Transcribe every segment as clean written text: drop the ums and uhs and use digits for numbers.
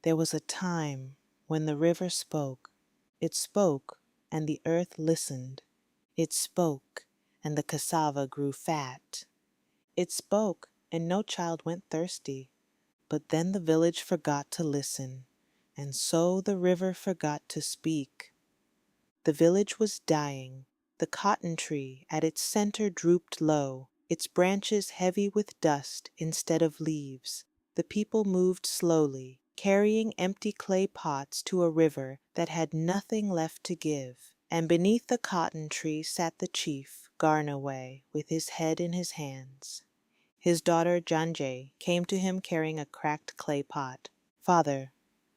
There was a time when the river spoke. It spoke, and the earth listened. It spoke, and the cassava grew fat. It spoke, and no child went thirsty. But then the village forgot to listen, and so the river forgot to speak. The village was dying. The cotton tree at its center drooped low, its branches heavy with dust instead of leaves. The people moved slowly, carrying empty clay pots to a river that had nothing left to give. And beneath the cotton tree sat the chief, Garnaway, with his head in his hands. His daughter Janjay came to him carrying a cracked clay pot. "Father,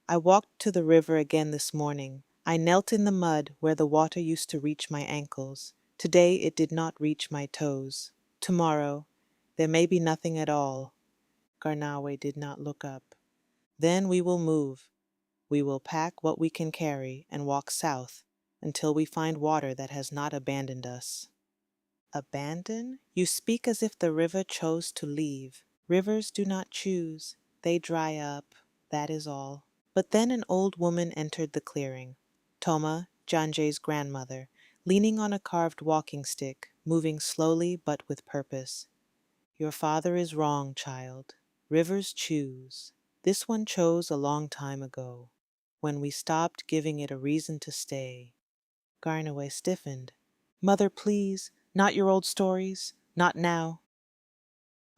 I walked to the river again this morning. I knelt in the mud where the water used to reach my ankles. Today it did not reach my toes. Tomorrow there may be nothing at all." Garnawe did not look up. "Then we will move. We will pack what we can carry and walk south until we find water that has not abandoned us." "Abandon? You speak as if the river chose to leave. Rivers do not choose. They dry up, that is all." But then an old woman entered the clearing. Toma, Janjay's grandmother, leaning on a carved walking stick, moving slowly but with purpose. "Your father is wrong, child. Rivers choose. This one chose a long time ago, when we stopped giving it a reason to stay." Garnaway stiffened. "Mother, please, not your old stories. Not now."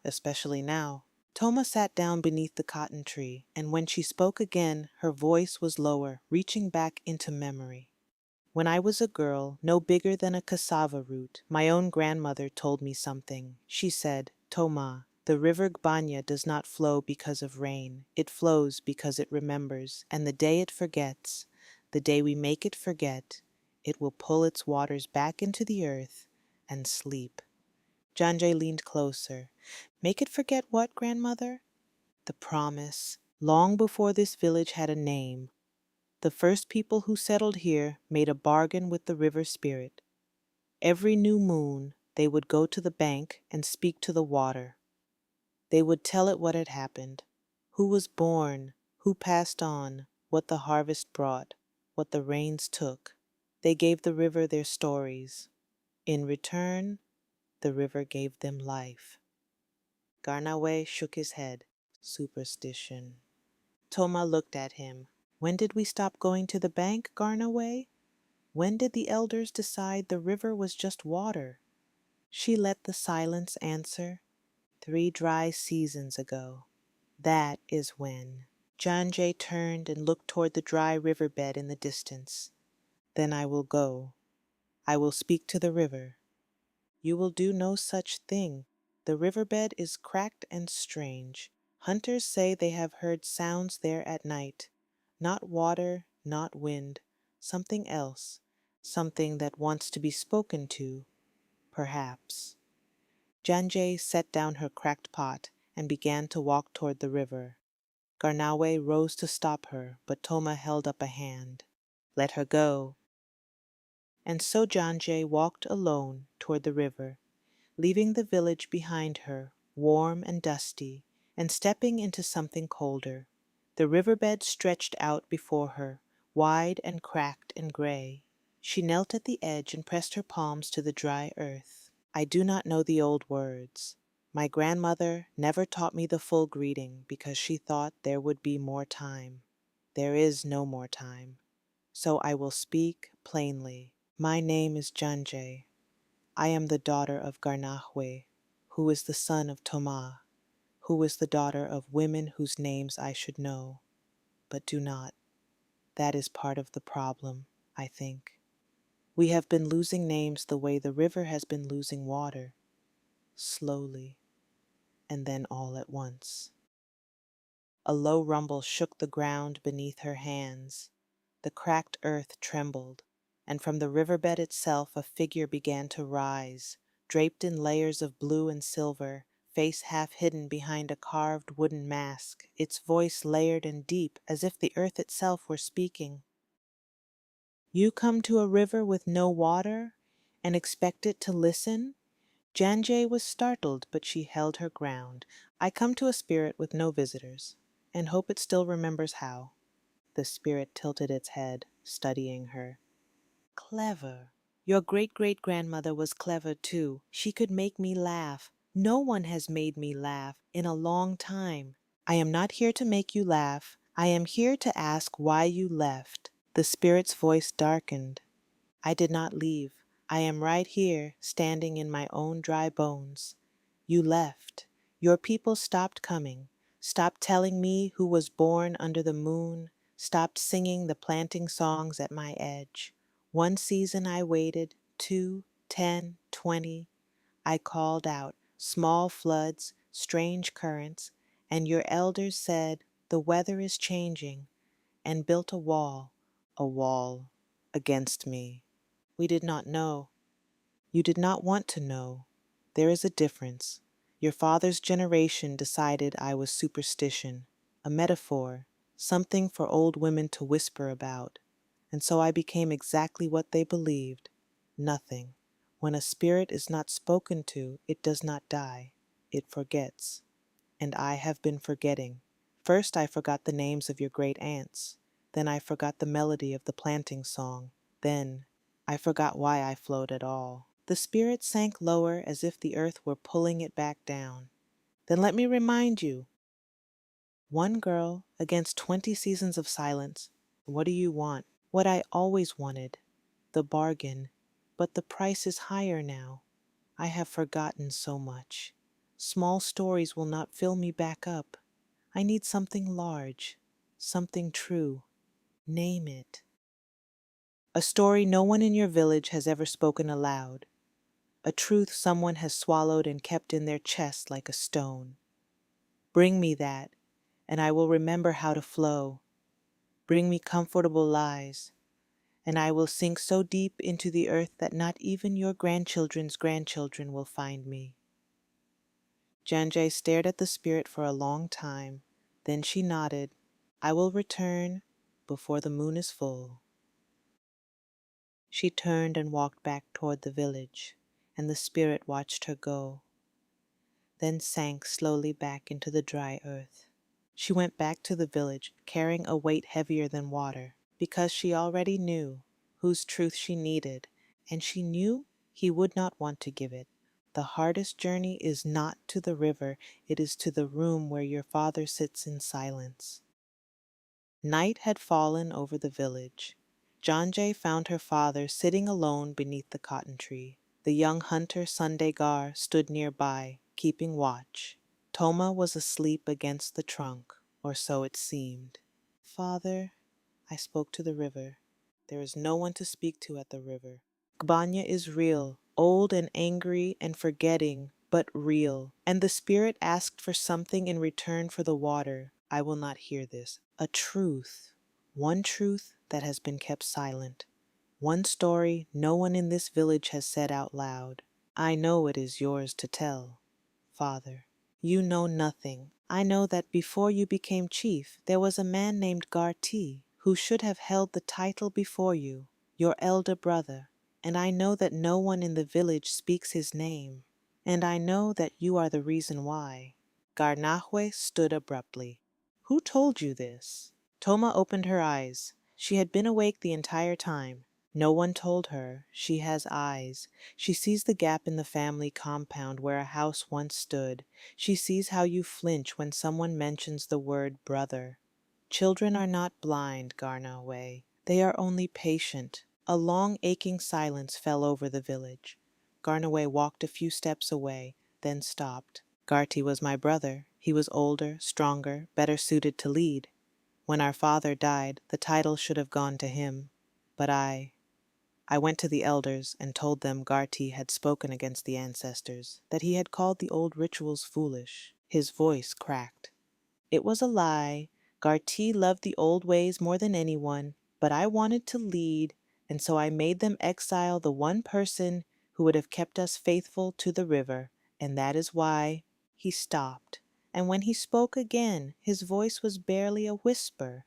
"Especially now." Toma sat down beneath the cotton tree, and when she spoke again, her voice was lower, reaching back into memory. "When I was a girl, no bigger than a cassava root, my own grandmother told me something. She said, 'Toma, the river Gbanya does not flow because of rain. It flows because it remembers, and the day it forgets, the day we make it forget, it will pull its waters back into the earth and sleep.'" Janjay leaned closer. "Make it forget what, grandmother?" "The promise. Long before this village had a name, the first people who settled here made a bargain with the river spirit. Every new moon, they would go to the bank and speak to the water. They would tell it what had happened, who was born, who passed on, what the harvest brought, what the rains took. They gave the river their stories. In return, the river gave them life." Garnaway shook his head. "Superstition." Toma looked at him. "When did we stop going to the bank, Garnaway? When did the elders decide the river was just water?" She let the silence answer. "3 dry seasons ago. That is when." Janjay turned and looked toward the dry riverbed in the distance. "Then I will go. I will speak to the river." "You will do no such thing. The riverbed is cracked and strange. Hunters say they have heard sounds there at night. Not water, not wind, something else, something that wants to be spoken to, perhaps." Janjay set down her cracked pot and began to walk toward the river. Garnaway rose to stop her, but Toma held up a hand. "Let her go." And so Janjay walked alone toward the river, leaving the village behind her, warm and dusty, and stepping into something colder. The riverbed stretched out before her, wide and cracked and gray. She knelt at the edge and pressed her palms to the dry earth. "I do not know the old words. My grandmother never taught me the full greeting because she thought there would be more time. There is no more time. So I will speak plainly. My name is Janjay. I am the daughter of Garnahwe, who is the son of Toma, who is the daughter of women whose names I should know, but do not. That is part of the problem, I think. We have been losing names the way the river has been losing water, slowly, and then all at once." A low rumble shook the ground beneath her hands. The cracked earth trembled, and from the riverbed itself a figure began to rise, draped in layers of blue and silver, face half hidden behind a carved wooden mask, its voice layered and deep as if the earth itself were speaking. "You come to a river with no water and expect it to listen?" Janjay was startled, but she held her ground. "I come to a spirit with no visitors, and hope it still remembers how. The spirit tilted its head, studying her. Clever. Your great-great-grandmother was clever too. She could make me laugh. No one has made me laugh in a long time. I am not here to make you laugh. I am here to ask why you left. The spirit's voice darkened. I did not leave. I am right here, standing in my own dry bones. You left. Your people stopped coming, stopped telling me who was born under the moon, stopped singing the planting songs at my edge. One season I waited, 2, 10, 20. I called out, small floods, strange currents, and your elders said, the weather is changing, and built a wall, against me. We did not know. You did not want to know. There is a difference. Your father's generation decided I was superstition, a metaphor, something for old women to whisper about. And so I became exactly what they believed, nothing. When a spirit is not spoken to, it does not die. It forgets. And I have been forgetting. First I forgot the names of your great aunts. Then I forgot the melody of the planting song. Then I forgot why I flowed at all. The spirit sank lower as if the earth were pulling it back down. Then let me remind you. One girl against 20 seasons of silence. What do you want? What I always wanted. The bargain. But the price is higher now. I have forgotten so much. Small stories will not fill me back up. I need something large, something true. Name it. A story no one in your village has ever spoken aloud. A truth someone has swallowed and kept in their chest like a stone. Bring me that, and I will remember how to flow. Bring me comfortable lies, and I will sink so deep into the earth that not even your grandchildren's grandchildren will find me. Janjay stared at the spirit for a long time. Then she nodded. I will return before the moon is full. She turned and walked back toward the village, and the spirit watched her go, then sank slowly back into the dry earth. She went back to the village, carrying a weight heavier than water, because she already knew whose truth she needed, and she knew he would not want to give it. The hardest journey is not to the river, it is to the room where your father sits in silence. Night had fallen over the village. Janjay found her father sitting alone beneath the cotton tree. The young hunter Sunday Gar stood nearby, keeping watch. Toma was asleep against the trunk, or so it seemed. Father, I spoke to the river. There is no one to speak to at the river. Gbanya is real, old and angry and forgetting, but real. And the spirit asked for something in return for the water. I will not hear this. A truth. One truth that has been kept silent. One story no one in this village has said out loud. I know it is yours to tell, Father. You know nothing. I know that before you became chief, there was a man named Garti who should have held the title before you, your elder brother, and I know that no one in the village speaks his name, and I know that you are the reason why. Garnahwe stood abruptly. Who told you this? Toma opened her eyes. She had been awake the entire time. No one told her. She has eyes. She sees the gap in the family compound where a house once stood. She sees how you flinch when someone mentions the word brother. Children are not blind, Garnahwe. They are only patient. A long aching silence fell over the village. Garnahwe walked a few steps away, then stopped. Garti was my brother. He was older, stronger, better suited to lead. When our father died, the title should have gone to him. But I went to the elders and told them Garti had spoken against the ancestors, that he had called the old rituals foolish. His voice cracked. It was a lie. Garti loved the old ways more than anyone, but I wanted to lead, and so I made them exile the one person who would have kept us faithful to the river, and that is why he stopped. And when he spoke again, his voice was barely a whisper.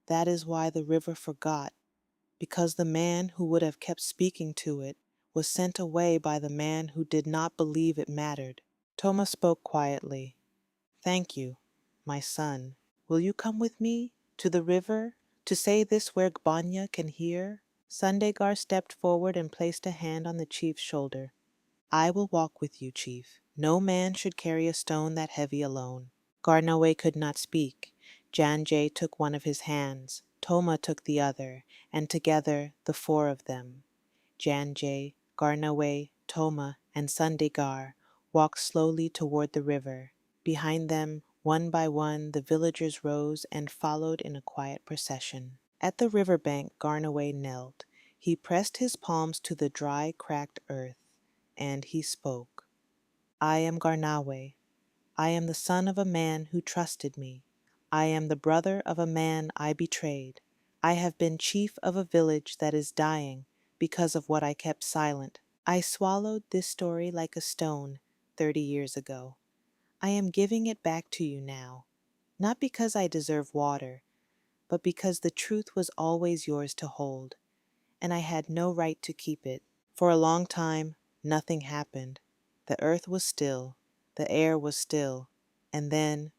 That is why the river forgot, because the man who would have kept speaking to it was sent away by the man who did not believe it mattered. Toma spoke quietly. Thank you, my son. Will you come with me to the river, To say this where Gbanya can hear, Sundagar stepped forward and placed a hand on the chief's shoulder. I will walk with you, chief. No man should carry a stone that heavy alone. Garnawe could not speak. Janjay took one of his hands, Toma took the other, and together the four of them, Janjay, Garnawe, Toma, and Sundagar, walked slowly toward the river. Behind them, one by one, the villagers rose and followed in a quiet procession. At the riverbank, Garnawe knelt. He pressed his palms to the dry, cracked earth, and he spoke. I am Garnawe. I am the son of a man who trusted me. I am the brother of a man I betrayed. I have been chief of a village that is dying because of what I kept silent. I swallowed this story like a stone 30 years ago. I am giving it back to you now, not because I deserve water, but because the truth was always yours to hold, and I had no right to keep it. For a long time, nothing happened. The earth was still, the air was still, and then,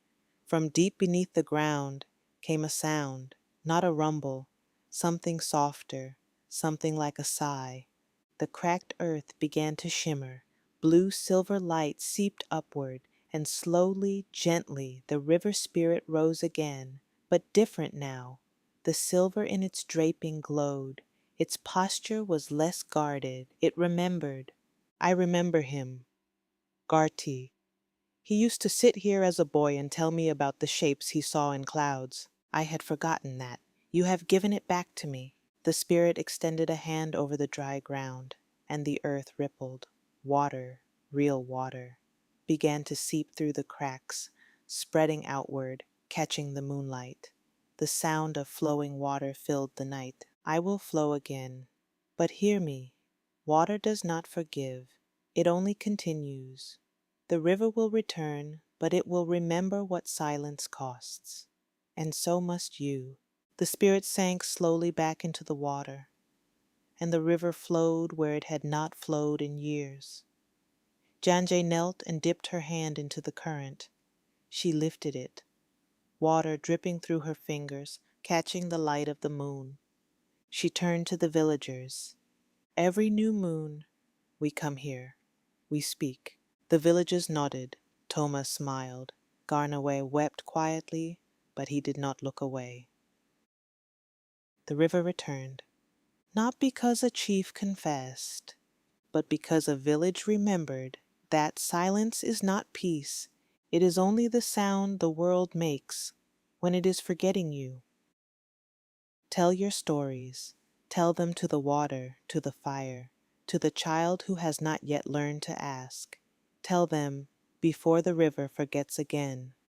from deep beneath the ground, came a sound, not a rumble, something softer, something like a sigh. The cracked earth began to shimmer. Blue silver light seeped upward, and slowly, gently, the river spirit rose again, but different now. The silver in its draping glowed. Its posture was less guarded. It remembered. I remember him. Garti. He used to sit here as a boy and tell me about the shapes he saw in clouds. I had forgotten that. You have given it back to me. The spirit extended a hand over the dry ground, and the earth rippled. Water, real water, began to seep through the cracks, spreading outward, catching the moonlight. The sound of flowing water filled the night. I will flow again. But hear me. Water does not forgive. It only continues. The river will return, but it will remember what silence costs. And so must you. The spirit sank slowly back into the water, and the river flowed where it had not flowed in years. Janjay knelt and dipped her hand into the current. She lifted it, water dripping through her fingers, catching the light of the moon. She turned to the villagers. Every new moon, we come here. We speak. The villagers nodded. Toma smiled. Garnawe wept quietly, but he did not look away. The river returned, not because a chief confessed, but because a village remembered that silence is not peace. It is only the sound the world makes when it is forgetting you. Tell your stories. Tell them to the water, to the fire, to the child who has not yet learned to ask. Tell them before the river forgets again.